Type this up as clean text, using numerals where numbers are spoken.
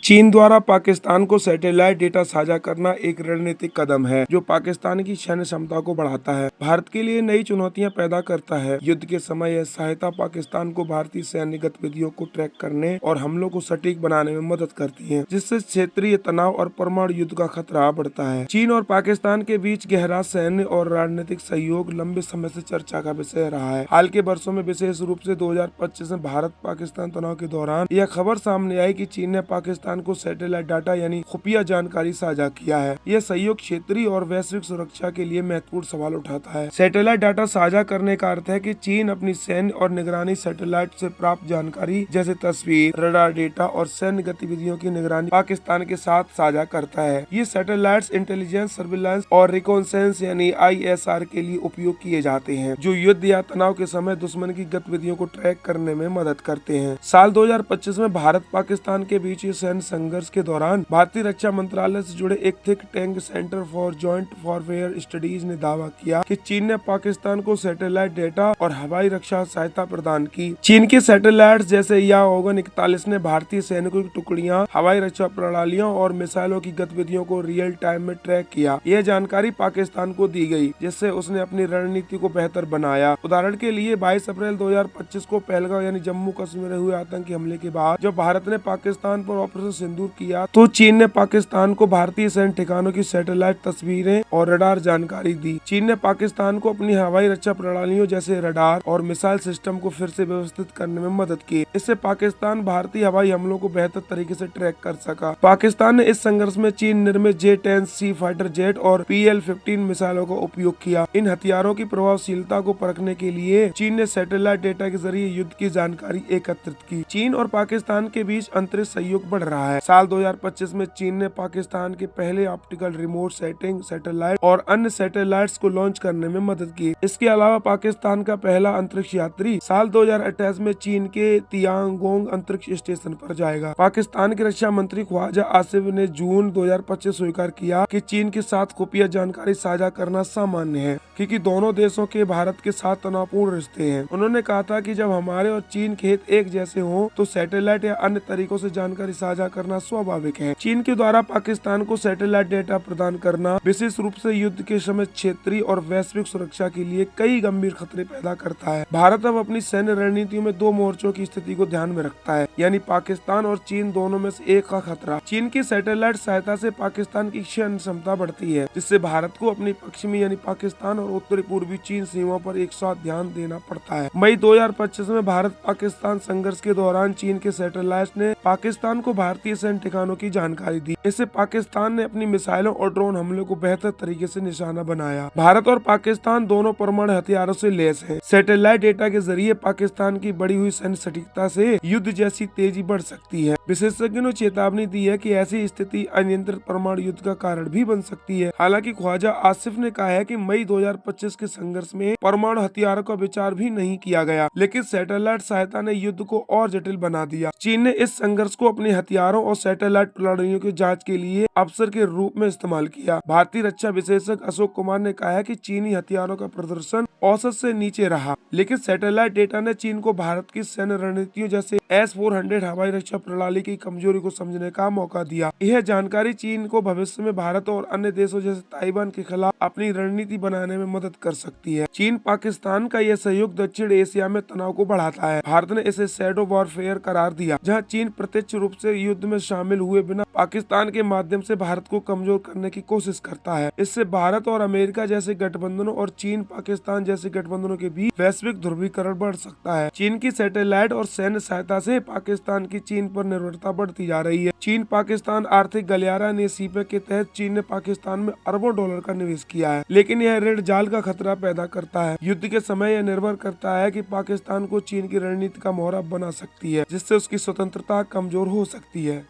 चीन द्वारा पाकिस्तान को सैटेलाइट डेटा साझा करना एक रणनीतिक कदम है जो पाकिस्तान की सैन्य क्षमता को बढ़ाता है, भारत के लिए नई चुनौतियां पैदा करता है। युद्ध के समय यह सहायता पाकिस्तान को भारतीय सैन्य गतिविधियों को ट्रैक करने और हमलों को सटीक बनाने में मदद करती है, जिससे क्षेत्रीय तनाव और परमाणु युद्ध का खतरा बढ़ता है। चीन और पाकिस्तान के बीच गहरा सैन्य और राजनीतिक सहयोग लंबे समय से चर्चा का विषय रहा है। हाल के वर्षों में विशेष रूप से 2025 में भारत पाकिस्तान तनाव के दौरान यह खबर सामने आई कि चीन ने पाकिस्तान को सैटेलाइट डाटा यानी खुफिया जानकारी साझा किया है। यह सहयोग क्षेत्रीय और वैश्विक सुरक्षा के लिए महत्वपूर्ण सवाल उठाता है। सैटेलाइट डाटा साझा करने का अर्थ है कि चीन अपनी सैन्य और निगरानी सैटेलाइट से प्राप्त जानकारी जैसे तस्वीर, रडार डेटा और सैन्य गतिविधियों की निगरानी पाकिस्तान के साथ साझा करता है। ये सैटेलाइट्स इंटेलिजेंस, सर्विलांस और रिकॉन्सेंस यानी ISR के लिए उपयोग किए जाते हैं, जो युद्ध या तनाव के समय दुश्मन की गतिविधियों को ट्रैक करने में मदद करते हैं। साल 2025 में भारत पाकिस्तान के बीच सैन्य संघर्ष के दौरान भारतीय रक्षा मंत्रालय से जुड़े एक think tank centre for joint warfare studies ने दावा किया कि चीन ने पाकिस्तान को सैटेलाइट डेटा और हवाई रक्षा सहायता प्रदान की। चीन के सैटेलाइट्स जैसे याओगन 41 ने भारतीय सैनिकों की टुकड़ियां, हवाई रक्षा प्रणालियों और मिसाइलों की गतिविधियों को रियल टाइम में ट्रैक किया। यह जानकारी पाकिस्तान को दी गई, जिससे उसने अपनी रणनीति को बेहतर बनाया। उदाहरण के लिए 22 अप्रैल 2025 को पहलगांव यानी जम्मू कश्मीर में हुए आतंकी हमले के बाद जब भारत ने पाकिस्तान पर ऑपरेशन सिंदूर किया, तो चीन ने पाकिस्तान को भारतीय सैन्य ठिकानों की सैटेलाइट तस्वीरें और रडार जानकारी दी। चीन ने पाकिस्तान को अपनी हवाई रक्षा प्रणालियों जैसे रडार और मिसाइल सिस्टम को फिर से व्यवस्थित करने में मदद की। इससे पाकिस्तान भारतीय हवाई हमलों को बेहतर तरीके से ट्रैक कर सका। पाकिस्तान ने इस संघर्ष में चीन निर्मित J-10C फाइटर जेट और PL-15 मिसाइलों का उपयोग किया। इन हथियारों की प्रभावशीलता को परखने के लिए चीन ने सैटेलाइट डेटा के जरिए युद्ध की जानकारी एकत्रित की। चीन और पाकिस्तान के बीच अंतरिक्ष सहयोग बढ़ रहा है। साल 2025 में चीन ने पाकिस्तान के पहले ऑप्टिकल रिमोट सेटिंग सैटेलाइट और अन्य सैटेलाइट्स को लॉन्च करने में मदद की। इसके अलावा पाकिस्तान का पहला अंतरिक्ष यात्री साल 2028 में चीन के तियांगोंग अंतरिक्ष स्टेशन पर जाएगा। पाकिस्तान के रक्षा मंत्री ख्वाजा आसिफ ने जून 2025 स्वीकार किया कि चीन के साथ खुफिया जानकारी साझा करना सामान्य है, क्योंकि दोनों देशों के भारत के साथ तनावपूर्ण रिश्ते हैं। उन्होंने कहा था कि जब हमारे और चीन के हित एक जैसे हों, तो सैटेलाइट या अन्य तरीकों से जानकारी साझा करना स्वाभाविक है। चीन के द्वारा पाकिस्तान को सैटेलाइट डेटा प्रदान करना विशेष रूप से युद्ध के समय क्षेत्रीय और वैश्विक सुरक्षा के लिए कई गंभीर खतरे पैदा करता है। भारत अब अपनी सैन्य रणनीतियों में दो मोर्चों की स्थिति को ध्यान में रखता है, यानी पाकिस्तान और चीन दोनों में से एक का खतरा। चीन की सैटेलाइट सहायता से पाकिस्तान की सैन्य क्षमता बढ़ती है, जिससे भारत को अपनी पश्चिमी यानी पाकिस्तान और उत्तरी पूर्वी चीन सीमा पर एक साथ ध्यान देना पड़ता है। मई 2025 में भारत पाकिस्तान संघर्ष के दौरान चीन के सैटेलाइट ने पाकिस्तान को भारतीय सैन्य ठिकानों की जानकारी दी। इससे पाकिस्तान ने अपनी मिसाइलों और ड्रोन हमलों को बेहतर तरीके से निशाना बनाया। भारत और पाकिस्तान दोनों परमाणु हथियारों से लैस हैं। सैटेलाइट डेटा के जरिए पाकिस्तान की बढ़ी हुई सैन्य सटीकता से युद्ध जैसी तेजी बढ़ सकती है। विशेषज्ञों ने चेतावनी दी है कि ऐसी स्थिति अनियंत्रित परमाणु युद्ध का कारण भी बन सकती है। हालांकि ख्वाजा आसिफ ने कहा है कि मई 2025 के संघर्ष में परमाणु हथियारों का विचार भी नहीं किया गया, लेकिन सैटेलाइट सहायता ने युद्ध को और जटिल बना दिया। चीन ने इस संघर्ष को अपने हथियारों और सैटेलाइट प्रणालियों की जांच के लिए अवसर के रूप में इस्तेमाल किया। भारतीय रक्षा विशेषज्ञ अशोक कुमार ने कहा है कि चीनी हथियारों का प्रदर्शन औसत से नीचे रहा, लेकिन सैटेलाइट डेटा ने चीन को भारत की सैन्य रणनीतियों जैसे S-400 हवाई रक्षा प्रणाली की कमजोरी को समझने का मौका दिया। यह जानकारी चीन को भविष्य में भारत और अन्य देशों जैसे ताइवान के खिलाफ अपनी रणनीति बनाने में मदद कर सकती है। चीन पाकिस्तान का यह सहयोग दक्षिण एशिया में तनाव को बढ़ाता है। भारत ने इसे शैडो वॉरफेयर करार दिया, जहां चीन प्रत्यक्ष रूप से युद्ध में शामिल हुए बिना पाकिस्तान के माध्यम से भारत को कमजोर करने की कोशिश करता है। इससे भारत और अमेरिका जैसे गठबंधनों और चीन पाकिस्तान जैसे गठबंधनों के बीच वैश्विक ध्रुवीकरण बढ़ सकता है। चीन की सैटेलाइट और सैन्य सहायता से पाकिस्तान की चीन पर निर्भरता बढ़ती जा रही है। चीन पाकिस्तान आर्थिक गलियारा ने सीपैक के तहत चीन ने पाकिस्तान में अरबों डॉलर का निवेश किया है, लेकिन यह ऋण जाल का खतरा पैदा करता है। युद्ध के समय यह निर्भर करता है कि पाकिस्तान को चीन की रणनीति का मोहरा बना सकती है, जिससे उसकी स्वतंत्रता कमजोर हो सकती है।